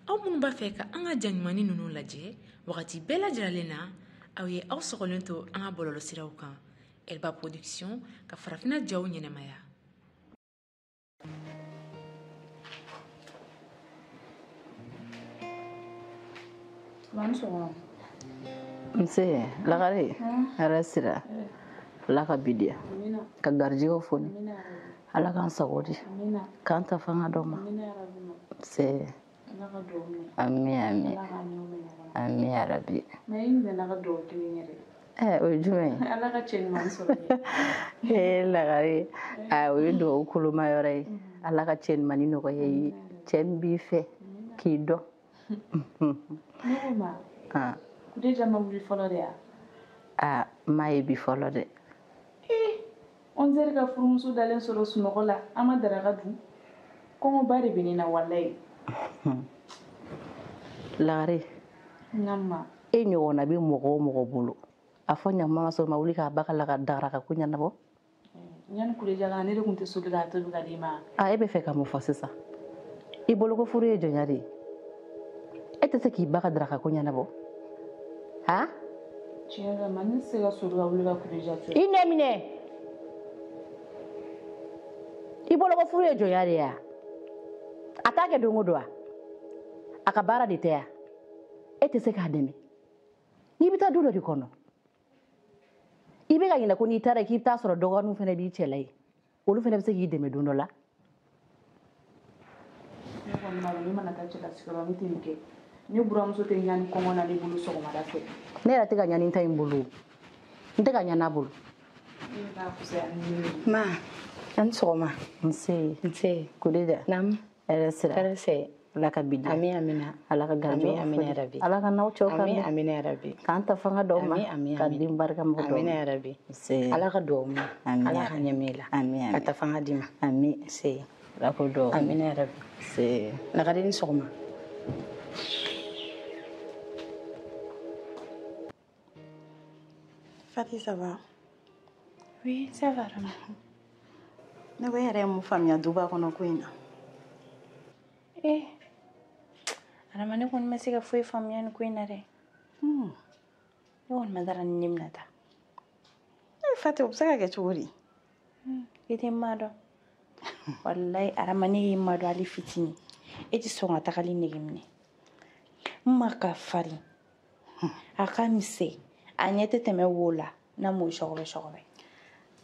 aw minnu b'a fɛ ka an ka jaɲumanni ninnu lajɛ wagati bɛɛ lajɛlen na aw ye aw sɔgɔlen to an ka bɔlɔlɔsiraw kan Elba Production ka farafinna jaw ɲɛnɛmaya. Mse lagare arasira laka bidia ka garjigo foni ala kan sagodi kan ta fanga doma se ami ami arabi o jume ala ka chen man so lagare a o do kuluma yore ala ka chen mani no ko yi chen bi fe ki do ma kude jama wuli folo de a mai bi folo de on zer ka furumuso dalen solo sunoko la ama daraga du kongo bari binina wallahi lagare ngamma e nyona bi mogo bulu afonya mama so ma wuli ka bakala ka daraga kunya nabo nyan kude jala ne de kunte sulu ga to ga dima a ebe fe ka mo fasisa I bolo ko furu e jonyari ete se ki baka daraga kunya nabo ha chiara man se ga sulu ga wuli ga kude jala ine mine I bolo ko furu e jonyari ya atake dongo doa akabara de tea ete se ka demi ni bita dulo di kono ibe ga ina ko ni tara ki ta soro dogo nu fene bi chelai olu fene be se ki demi dundo la ko ma ni mana ta chela sikoro mi tinke ni buram so te nyani ko ngona ni bulu so ko ma da fe ne ra te ga nyani tay mbulu nte ga nyana bulu ma an soma nse kudida nam erese laka bidi ami amina alaka garjo ami rabi alaka naw choka ami rabi kanta fanga do ma kadim barka mo do ami rabi se alaka do ma alaka nyamela ami ata fanga dima ami se lako do ami rabi se la gadin soma Fatih, ça va? Oui, ça va, Rama. Ne ko yɛrɛ mun faamuya duba kɔnɔ ko in na Rama ne kɔni ma se ka foyi faamuya ni ko in na dɛ ne kɔni ma dara ni nimina ta Fatih, o bɛ se ka kɛ cogo di? I tɛ n ma dɔn wallahi Rama ne ye n ma dɔn hali fitinin e tɛ sɔn ka tagali nege minɛ n ma ka farin a ka misɛn a ɲɛ tɛ tɛmɛ wo la n'a m'o sɔgɔbɛ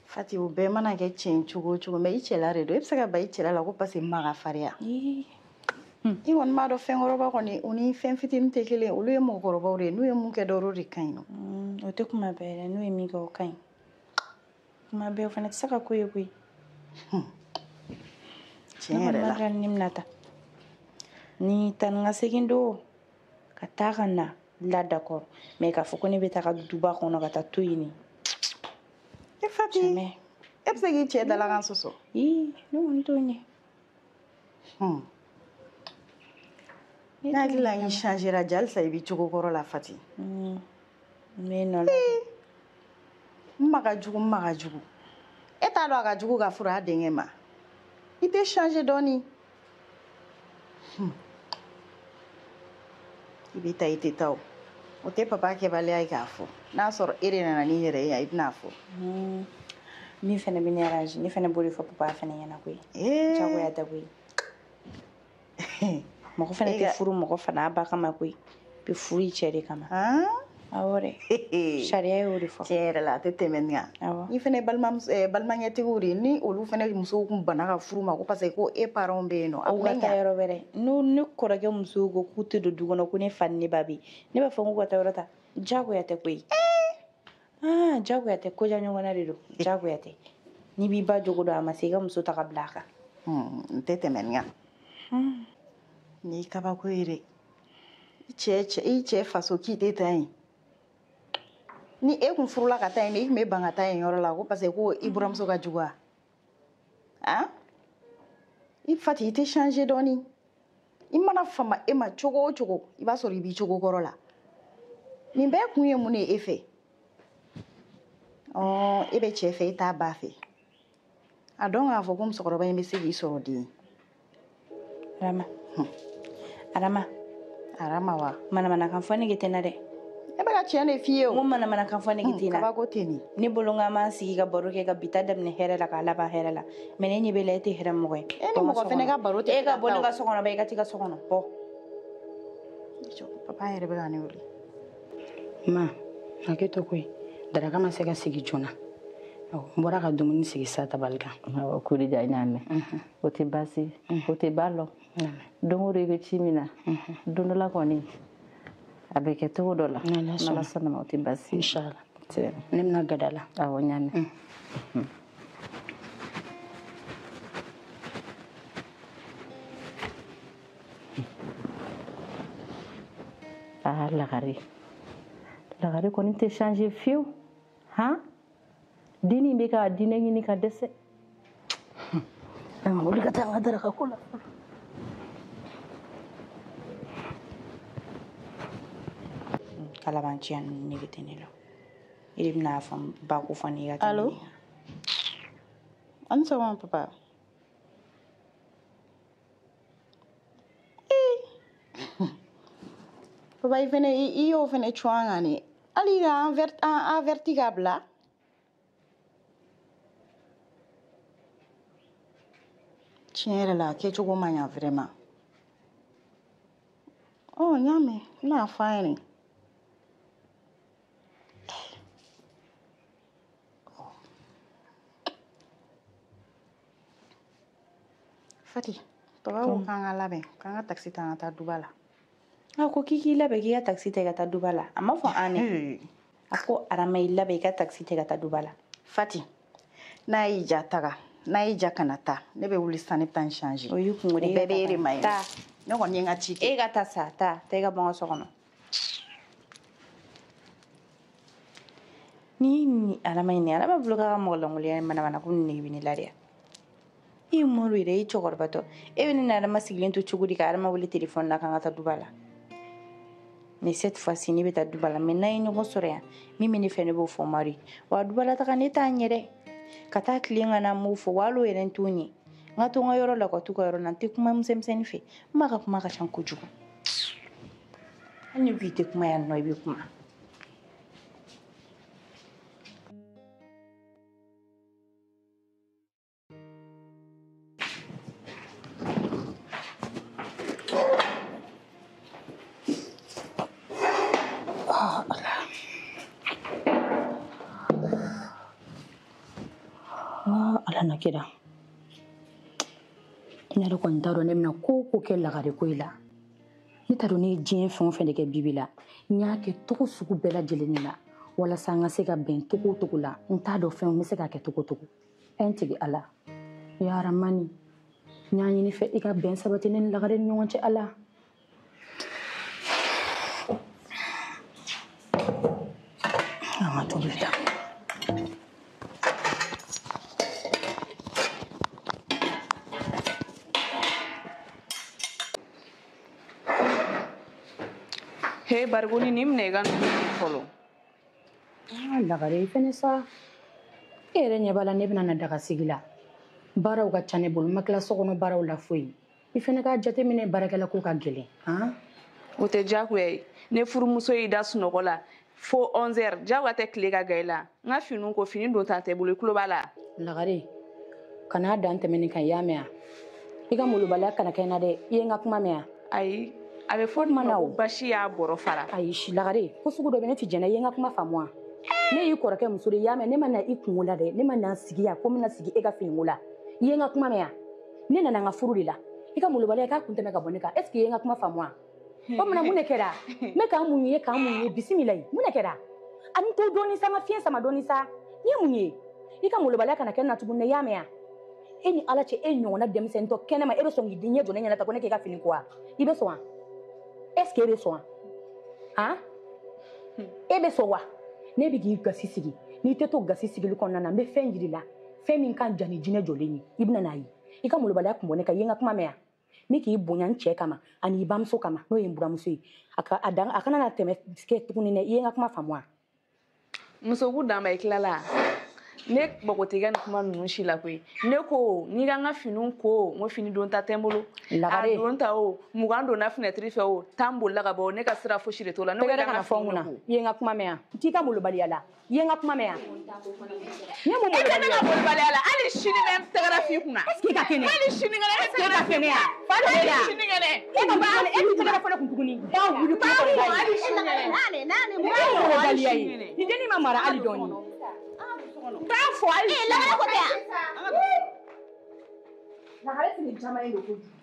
Fatih, o bɛɛ mana kɛ tiɲɛ cogo o cogo mais i cɛla de don e bɛ se ka ban i cɛla la ko parce que n ma ka farinya i kɔni b'a dɔn fɛnkɔrɔba kɔni u ni fɛn fitinin tɛ kelen olu ye mɔgɔkɔrɔbaw de ye n'u ye mun kɛ dɔrɔn o de ka ɲi nɔ o tɛ kuma bɛɛ dɛ n'u ye min kɛ o ka ɲi kuma bɛɛ o fana tɛ se ka ko ye koyi tiɲɛ yɛrɛ la ne kɔni ma nimina ta ni taa ni ka segin don ka taa ka na lada kɔrɔ mais k'a fɔ ko ne bɛ taa ka duba kɔnɔ ka taa to yen ni Fatih, e bɛ se k'i cɛ dalakan sɔsɔ ne kɔni t'o ɲɛ ne hakili la n changera ja halisa i b'i cogo kɔrɔ la Fatih n bɛ nɔ la n ma ka jugu e t'a dɔn a ka jugu ka furu a denkɛ ma i tɛ changer dɔɔni i bɛ taa i tɛ taa o tɛ papa kɛbaliya ye k'a fɔ n'a sɔrɔ e de nana n'i yɛrɛ ye yan i bɛna fɔ min fana bɛ ne arrange ne fana b'o de fɔ papa fana ɲɛna koyi jagoya tɛ koyi mɔgɔ fana tɛ furu mɔgɔ fana ba kama koyi bɛ furu i cɛ de kama awɔ dɛ sariya y'o de fɔ tiɲɛ yɛrɛ la a tɛ tɛmɛ nin kan i fana balimakɛtigiw de ni olu fana musow tun bana ka furu ma ko parce que ko e parents bɛ yen nɔ aw ka taa yɔrɔ wɛrɛ n'u ne kɔrɔkɛ musow ko k'u tɛ don du kɔnɔ ko ne fa ni ne ba bɛ yen ne b'a fɔ k'u ka taa yɔrɔ ta jagoya tɛ koyi jagoya tɛ koja ɲɔgɔnna de don jagoya tɛ n'i b'i ba jogo dɔn a ma se i ka muso ta ka bila a kan n tɛ tɛmɛ nin kan ni kabako ye dɛ i cɛ faso k'i tɛ taa yen ni e kun furula ka taa yen i tun bɛ ban ka taa yen yɔrɔ la ko parce que ko i buramuso ka jugu i Fatih i tɛ changer dɔɔni i mana fama e ma cogo o cogo i b'a sɔrɔ i b'i cogo kɔrɔ la nin bɛɛ kun ye mun de ye e fɛ e bɛ cɛ fɛ e t'a ba fɛ a dɔn k'a fɔ ko musokɔrɔba in bɛ se k'i sɔrɔ den. Arama wa. Mana kan fɔ ne kɛ tɛna dɛ. E bɛ ka tiɲɛ de f'i ye o. Mun mana kan fɔ ne kɛ tɛna. Kabako tɛ nin. Ne bolo n ka m'an sigi ka baro kɛ ka bi ta daminɛ hɛrɛ la k'a laban hɛrɛ la mais ne ɲɛ bɛ la e tɛ hɛrɛ mɔgɔ ye. E ni mɔgɔ fɛnɛ ka baro tɛ e ka bɔ ne ka so kɔnɔ ba i ka t'i ka so kɔnɔ bɔ. Papa yɛrɛ bɛ ka ne wele. Ma hakɛ to koyi daraka ma se ka sigi joona n bɔra ka dumuni sigi sa tabali kan. Awɔ kori ja ɲaamɛ o tɛ baasi o tɛ ba lɔ don o don i bɛ ci min na don dɔ la kɔni a bɛ kɛ cogo dɔ la n'ala sɔnna ma o tɛ baasi. Inshallah ne bɛna gada la. Awɔ ɲaamɛ. Lagare kɔni tɛ changer fiyewu han dini bɛ ka dinɛ ɲini ka dɛsɛ. Olu ka taa an ka daraka ko la. Kalabanciya ninnu nege tɛ ne la e de bɛna fɔ ba ko fɔ ne ka tɛmɛ. Allo an sɔgɔma papa. Papa i fɛnɛ i y'o fɛnɛ cun an kan ne hali ka an averti k'a bila. Tiɲɛ yɛrɛ la a kɛcogo man ɲa vraiment. N y'a mɛn n bɛna fɔ a ɲɛna. Fati papa ko k'an ka labɛn k'an ka taxi ta an ka taa duba la. A ko k'i labɛn k'i ka taxi ta i ka taa duba la a ma fɔ an ne. A ko Arama i labɛn i ka taxi ta i ka taa duba la. Fati n'a y'i ja taga n'a y'i ja kana taa ne bɛ wuli sisan ne bɛ taa n changer. O y'i kungo de ye. O bɛɛ bɛ e de ma ye. Taa ne kɔni ye n ka ci kɛ. e ka taa sa taa i ka bɔ n ka so kɔnɔ. Ni Arama in ne Arama bolo k'a ka mɔgɔ langoloya manamana ko nin nege bɛ ne la dɛ. I mɔru yɛrɛ i cɛkɔrɔba tɔ e bɛ ne ni Arama sigilen to cogo di ka Arama wele téléphone la k'an ka taa duba la. Mais cette fois-ci ne bɛ taa duba la mais n'an ye ɲɔgɔn sɔrɔ yan min bɛ ne fɛ ne b'o fɔ Mari wa duba la taga ne t'a ɲɛ dɛ ka taa tilen ka na n b'o fɔ wa hali o yɛrɛ n t'o ɲɛ n ka to n ka yɔrɔ la ka t'u ka yɔrɔ la n tɛ kuma misɛnmisɛnnin fɛ n b'a ka kuma ka ca kojugu hali ni ko i tɛ kuma yan nɔ i bɛ kuma. Ala na kira ne yɛrɛ kɔni t'a dɔn ne bɛna ko kɛ lagare ko la ne t'a dɔn ne ye diɲɛ fɛn o fɛn de kɛ bibi la n y'a kɛ togo sugu bɛɛ lajɛlen de la walasa n ka se ka bɛn togo o togo la n t'a dɔn fɛn n bɛ se ka kɛ togo togo n tigi Ala ya Ramani n y'a ɲini fɛ i ka bɛn sabati ne ni lagare ni ɲɔgɔn cɛ Ala. An ka tobili da. He barguni nim negan folo. Lagare i fɛnɛ sa e yɛrɛ ɲɛ b'a la ne bɛna na daga sigi la baaraw ka ca ne bolo n ma tila so kɔnɔ baaraw la foyi i fɛnɛ k'a jateminɛ baarakɛla ko ka gɛlɛn han. O tɛ diyagoya ye ne furumuso y'i da sunɔgɔ la fo 11h diyagoya tɛ tile ka ga i la n ka finiw ko fini don ta tɛ bolo i tulo b'a la. Lagare kana dan tɛmɛni kan i y'a mɛn i ka molobaliya kana kɛ n na dɛ i ye n ka kuma mɛn. Ayi a bɛ fɔ ma ko basi y'a bɔrɔ fara. Ayi Lagare ko sugu dɔ bɛ ne tɛ jɛnɛ i ye n ka kuma faamu ne y'i kɔrɔkɛ muso de i y'a mɛn ne ma na i kungo la dɛ ne ma na sigi yan ko n bɛna sigi e ka finiko la i ye n ka kuma mɛn ne nana n ka furu de la i ka molobaliya k'a kun tɛmɛ ka bɔ ne kan est ce que i ye n ka kuma faamu o tuma mun de kɛra n bɛ k'an mun ye k'an mun ye bisimila mun de kɛra ani to dɔɔni sa n ka fiɲɛ sama dɔɔni sa n ye mun ye i ka molobaliya kana kɛ n na tuguni i y'a mɛn e ni Ala cɛ e ɲɔgɔnna denmisɛnnin tɔ kɛnɛma e bɛ sɔn k'i ɲɛ jɔ ne ɲɛna ta ko ne k'i ka fini ko wa i bɛ sɔn wa est ce que e bɛ sɔn wa han e bɛ sɔn wa ne bɛ k'i gasi sigi n'i tɛ to gasi sigili kɔnɔna na n bɛ fɛn jira i la fɛn min kan ja ni jinɛ jɔlen ye i bɛna n'a ye i ka molobaliya kun bɔ ne kan i ye n ka kuma mɛn ne k'i bonya n cɛ kama ani i bamuso kama n'o ye n buramuso ye a kana na tɛmɛ kɛ tuguni dɛ i ye n ka kuma faamu wa. Muso k'u dan ba i tilala ne bogotigɛ ni kuma ninnu si la koyi ne ko n'i ka n ka finiw ko n ko fini don ta tɛ n bolo a don ta o 20 donna fenêtre fɛ o 10 bolila ka bɔ ne ka sira fosi de t'o la ne ko kana fɔ n kunna i ye n ka kuma mɛn yan n t'i ka molobaliya la i ye n ka kuma mɛn yan ne mun molobaliya la hali sini bɛ n tɛgɛra f'i kunna est-ce que i ka kɛnɛ hali sini kɛnɛ est-ce que i ka kɛnɛ yan hali sini kɛnɛ e ka b'a e b'i tɛgɛra fɔ ne kun tuguni ba wuli ko hali sini kɛnɛ molobaliya ye ni denni ma mara hali dɔɔni taa fɔ hali lagare ko tɛ yan lagare sigi caman ye de kojugu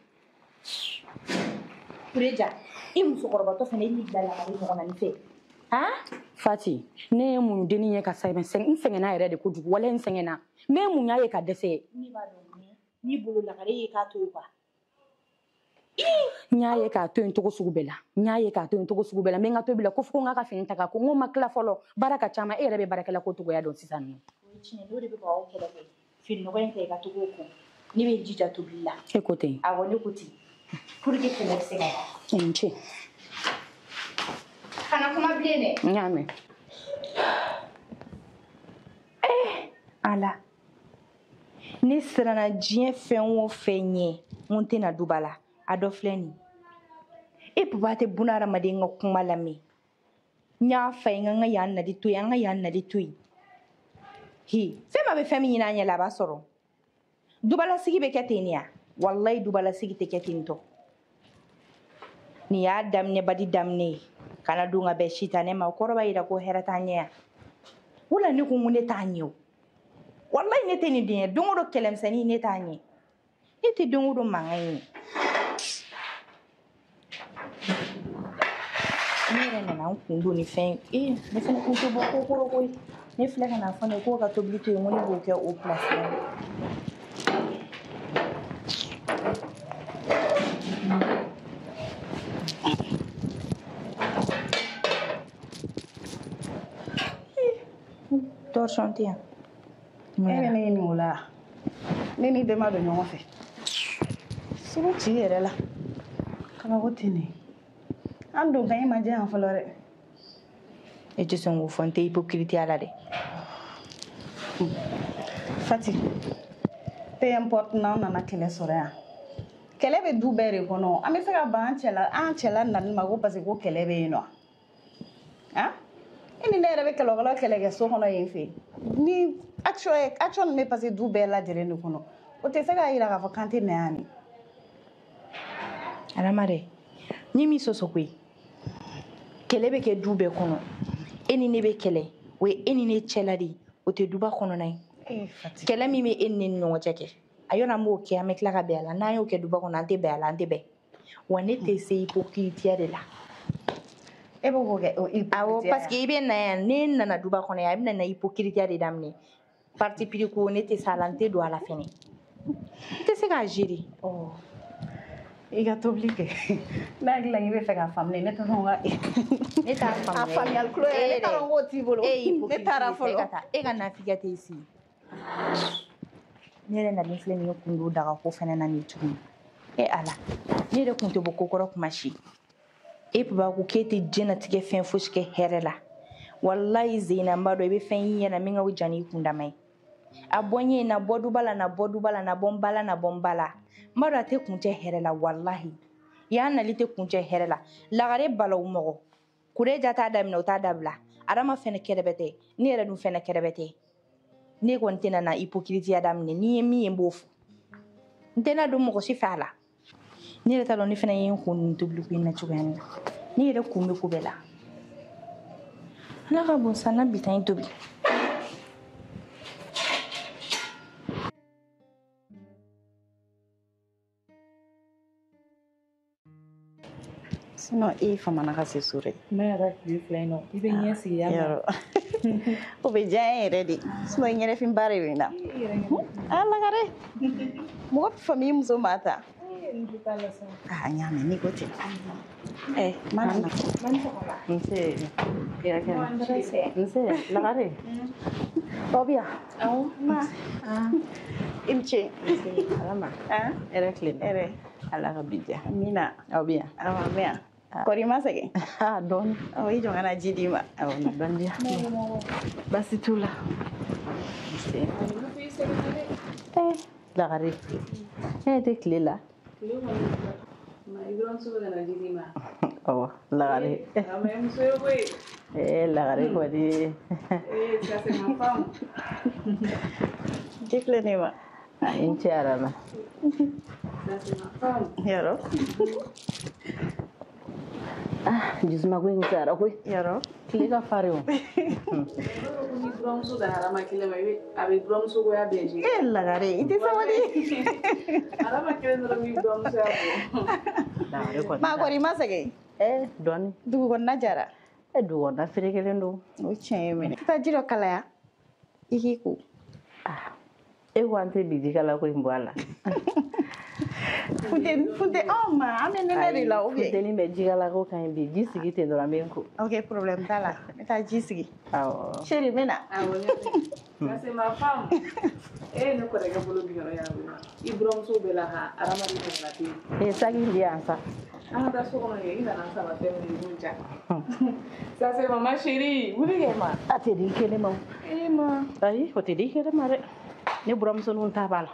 Kureja i musokɔrɔbatɔ fana i b'i bila lagare ɲɔgɔn na nin fɛ Fati ne ye mun denni ye ka sɛgɛn n sɛgɛnna yɛrɛ de kojugu wala n sɛgɛnna n bɛ mun y'a ye ka dɛsɛ ne b'a dɔn n'i bolo lagare ye k'a to yen quoi n y'a ye k'a to yen cogo sugu bɛɛ la n y'a ye k'a to yen cogo sugu bɛɛ la n bɛ n ka tobili la ko fo ko n k'a ka fini ta k'a ko n ko ma tila fɔlɔ baara ka ca e yɛrɛ bɛ baarakɛla ko cogoya dɔn sisan nɔ o ye tiɲɛ n'o de bɛ k'aw kɛlɛ kɛ fini nɔgɔ in kɛ i ka togo ko ne bɛ jija tobili la e ko ten awɔ ne ko ten pour que kɛlɛ bɛ se ka n ce kana kuma bilen dɛ n y'a mɛn ala ne siranna diɲɛ fɛn o fɛn ɲɛ n tɛna duba la a dɔ filɛ nin e papa tɛ buna hadamaden ka kuma lamɛn n y'a fa ye n ka yan nali to yen an ka yan nali to yen fɛn ma bɛ fɛn min ɲini an ɲɛ la a b'a sɔrɔ dubalasigi bɛ kɛ ten de ya walayi dubalasigi tɛ kɛ ten tɔ nin y'a daminɛbadi daminɛ ye kana don ka bɛn sitanɛ ma o kɔrɔ b'a jira ko hɛrɛ t'an ɲɛ yan wala ne ko ne t'a ɲɛ o walayi ne tɛ nin den ye don o don kɛlɛmisɛnnin ne t'a ɲɛ ne tɛ don o don mankan ye ne yɛrɛ nana n kun don ni fɛn ye ne fana kun tɛ bɔ kokoro koyi ne filɛ ka na fɔ ne k'o ka tobili to yen ko ne b'o kɛ o pilasi la torsion tɛ yan e bɛ ne ɲininka o la ne ni bɛɛ ma don ɲɔgɔn fɛ sogo ci yɛrɛ la kabako tɛ ne an don kan e ma jɛ yan fɔlɔ dɛ e tɛ sɔn k'o fɔ n tɛ hypocrite la dɛ Fati peu importe n'an nana kɛlɛ sɔrɔ yan kɛlɛ bɛ du bɛɛ de kɔnɔ an bɛ se ka ban an cɛla nani ma ko parce que ko kɛlɛ bɛ yen nɔ e ni ne yɛrɛ bɛ kɛlɛkɛlaw kɛlɛ kɛ so kɔnɔ yen fɛ ni action min bɛ passer du bɛɛ lajɛlen de kɔnɔ o tɛ se k'a jira k'a fɔ k'an tɛ na yan ni Adama dɛ ni min sɔsɔ koyi kɛlɛ bɛ kɛ du bɛɛ kɔnɔ e ni ne bɛ kɛlɛ o ye e ni ne cɛla de ye o tɛ duba kɔnɔna ye kɛlɛ min bɛ e ni ne ni ɲɔgɔn cɛ kɛ a yɔrɔ an b'o kɛ an bɛ tila ka bɛn a la n'an y'o kɛ duba kɔnɔ an tɛ bɛn a la an tɛ bɛn wa ne tɛ se hypocrite de la e bɛ k'o kɛ awɔ parce que i bɛ na yan ne nana duba kɔnɔ yan a bɛ na hypocrite de daminɛ parti pris ko ne tɛ se a la n tɛ don a la fɛnɛ n tɛ se k'a gérer i ka tobili kɛ n'a hakili i bɛ fɛ k'a faamuya ne tɛ sɔn ka ne t'a faamuya a faamuyali tulo yɛrɛ ne t'a dɔn k'o t'i bolo ne taara fɔlɔ e ka nafigiya tɛ si ne yɛrɛ nalen filɛ nin ye kun don daga ko fɛnɛ na nin tuguni ala ne yɛrɛ kun tɛ bɔ ko kɔrɔ kuma si e papa ko k'e tɛ diɲɛlatigɛ fɛn fosi kɛ hɛrɛ la walayi Zeyina n b'a dɔn i bɛ fɛn y'i ɲɛna min ka jan n'i kundama ye a bɔ n ye na bɔ duba la na bɔ duba la na bɔ n ba la na bɔ n ba la n b'a dɔn a tɛ kuncɛ hɛrɛ la walahi yan nali tɛ kuncɛ hɛrɛ la lagare bala o mɔgɔ Kureja t'a daminɛ o t'a dabila Adama fɛnɛ kɛrɛbɛ tɛ ne yɛrɛ dun fɛnɛ kɛrɛbɛ tɛ ne kɔni tɛna na hypocrite daminɛ ni ye min ye n b'o fɔ n tɛna don mɔgɔ si fɛ a la ne yɛrɛ t'a dɔn ne fɛnɛ ye n kun nin tobili ko in na cogoya min na ne yɛrɛ kun bɛ ko bɛɛ la ala ka bon sa n na bi tan in tobi sinon e famana ka se so dɛ ne yɛrɛ tile filɛ yen nɔ i bɛ ɲɛ sigi yan nɔ o bɛ diya n yɛrɛ de sinon i ɲɛnɛfin baara de bɛ na lagare mɔgɔ bɛ faamu i muso ma ta n y'a mɛn n'i ko ten ma nana nse ya kɛnɛ nse lagare aw bɛ yan awɔ ma i ni ce ala ma hɛrɛ tile hɛrɛ ala ka bi diya amina aw bɛ yan awɔ an bɛ yan kɔri ma sɛgɛn dɔɔni i jɔ ka na ji d'i ma awɔ na dɔɔni diya baasi t'u la lagare e tɛ tile la awɔ lagare lagare kɔni jikle ne ma i n cɛ arama yaro jisuma ko in sara koyi yaro tile ka farin o lagare ite sabali ma kɔni ma sɛgɛn dɔɔni dugu kɔnɔna jara dugu kɔnɔna feere kelen don o tiɲɛ ye minɛ taa ji dɔ kalaya i k'i ko e ko an tɛ bi jikala ko in bɔ a la funteni anw ma an bɛ nɛnɛ de la funteni bɛ jikala ko kan bi ji sigi ten dɔrɔn an bɛ n ko ok problème t'a la n bɛ taa ji sigi awɔ chéri n bɛ na parce que ma femme ne kɔrɔkɛ bolo bi yɔrɔ y'a i buramuso bɛ la ka adamaden ɲɔgɔnna ten saki in di yan sa an ka taa so kɔnɔ kɛ i nana saba fɛn min i b'o ja ça c'est maman chérie wuli kɛ ma a tɛ di kelen ma ayi o tɛ di kelen ma dɛ ne buramusoninw ta b'a la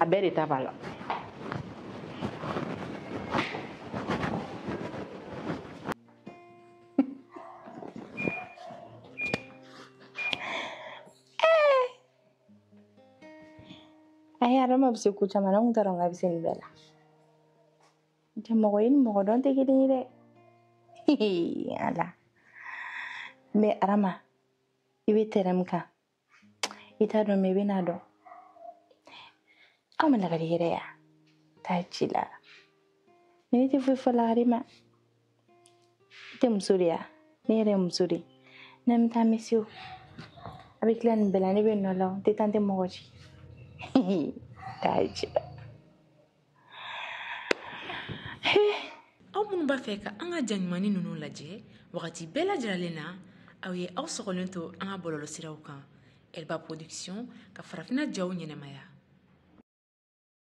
a bɛɛ de ta b'a la Ay, Adama bɛ se ko caman na n kun t'a dɔn k'a bɛ se nin bɛɛ la ja mɔgɔ ye ni mɔgɔ dɔn tɛ kelen ye dɛ ala mais Adama i bɛ tɛrɛ min kan i t'a dɔn mais i bɛna dɔn anw bɛ lagare yɛrɛ ya taa ci la mais ne tɛ foyi fɔ lagare ma i tɛ muso de ya ne yɛrɛ ye muso de n'an bɛ taa mesiw a bɛ tila nin bɛɛ la ne bɛ nɔ la n tɛ taa n tɛ mɔgɔ ci taa ci la aw minnu b'a fɛ ka an ka jaɲumanni ninnu lajɛ wagati bɛɛ lajɛlen na aw ye aw sɔgɔlen to an ka bɔlɔlɔsiraw kan Elba Production ka farafinna jaw ɲɛnɛmaya